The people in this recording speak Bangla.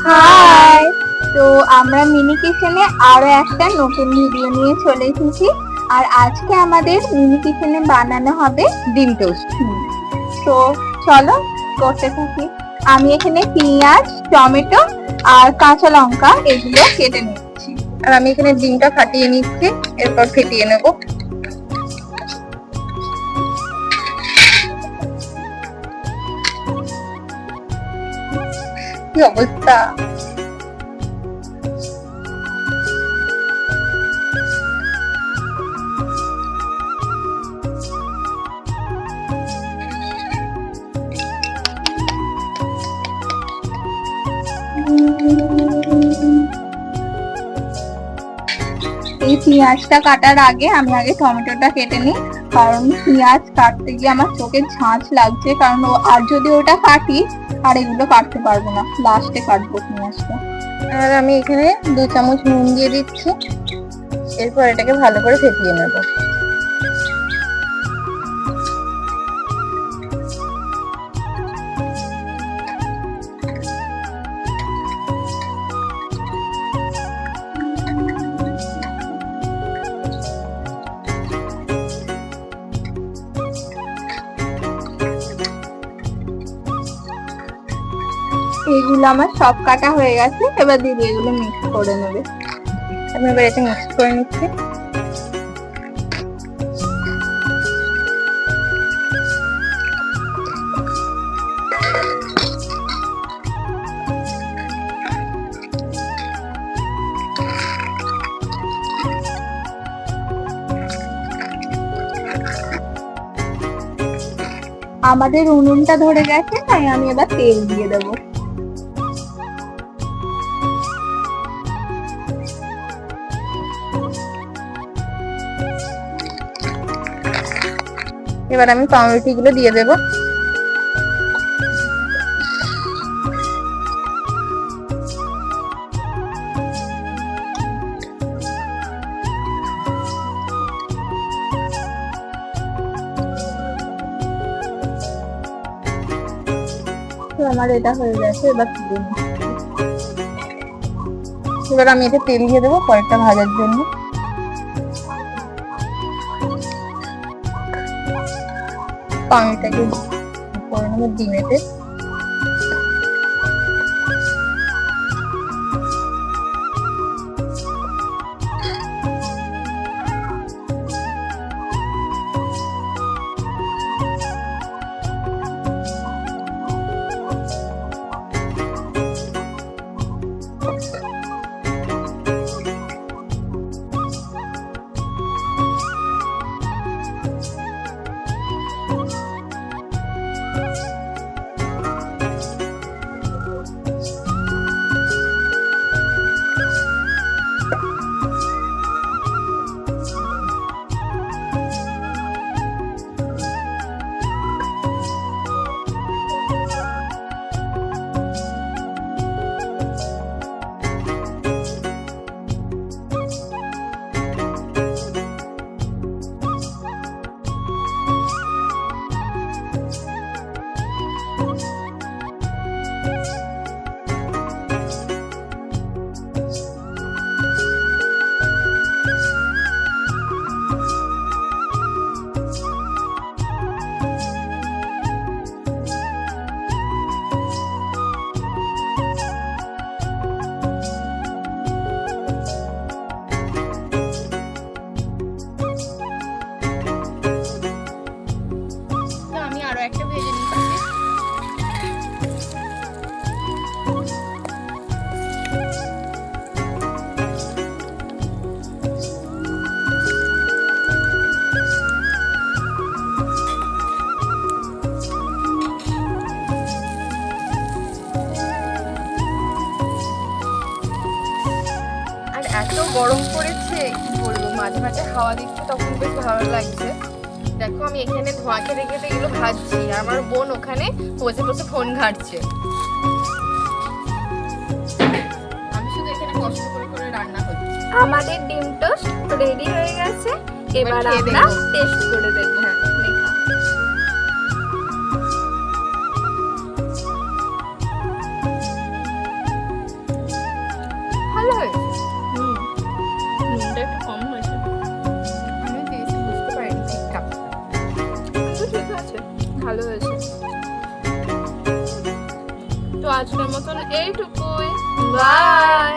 হাই। তো আমরা মিনি কিচেনে আরো একটা নতুন ভিডিও নিয়ে চলে এসেছি। আর আজকে আমাদের মিনি কিচেনে বানানো হবে ডিম টোস্ট। তো চলো করতে থাকি। আমি এখানে পেঁয়াজ, টমেটো আর কাঁচা লঙ্কা এগুলো কেটে নিচ্ছি। আর আমি এখানে ডিমটা ফাটিয়ে নিচ্ছি, এরপর ফেটিয়ে নেব। কি অবস্থা! এই পেঁয়াজটা কাটার আগে আমি আগে টমেটোটা কেটে নিই, কারণ পেঁয়াজ কাটতে গিয়ে আমার চোখে ঝাঁঝ লাগছে। কারণ আর যদি ওটা কাটি আর এগুলো কাটতে পারবো না, লাস্টে কাটবো পেঁয়াজটা। আর আমি এখানে 2 চামচ নুন দিয়ে দিচ্ছি, এরপর এটাকে ভালো করে ফেটিয়ে নেব। এইগুলো আমার সব কাটা হয়ে গেছে, এবার দিদি এগুলো মিক্স করে নেবে। আমি এবার এটা মিক্স করে নিচ্ছি। আমাদের উনুনটা ধরে গেছে, তাই আমি এবার তেল দিয়ে দেবো। এবার আমি পাউরুটি গুলো দিয়ে দেবো। আমার এটা হয়ে গেছে, এবার তুলে নিই। এবার আমি এটা তেল দিয়ে দেবো কয়েকটা ভাজার জন্য। পাউরুটিটাকে করে নেবো ডিমেতে। এত গরম পড়েছে, কি বলবো, মাঝে মাঝে হাওয়া দিচ্ছে, তখন বেশ ভালো লাগছে। দেখো আমি এখানে ধোঁয়া খেতে খেতে এগুলো ভাজছি, আর আমার বোন ওখানে বসে বসে ফোন ঘাঁটছে। আমি শুধু এখানে কষ্ট করে করে রান্না করছি। আমাদের ডিম টোস্ট রেডি হয়ে গেছে, এবার আমরা টেস্ট করে দেখবো। হ্যাঁ, ভালো হয়েছে। তো আজকের মতন এইটুকুই, বাই।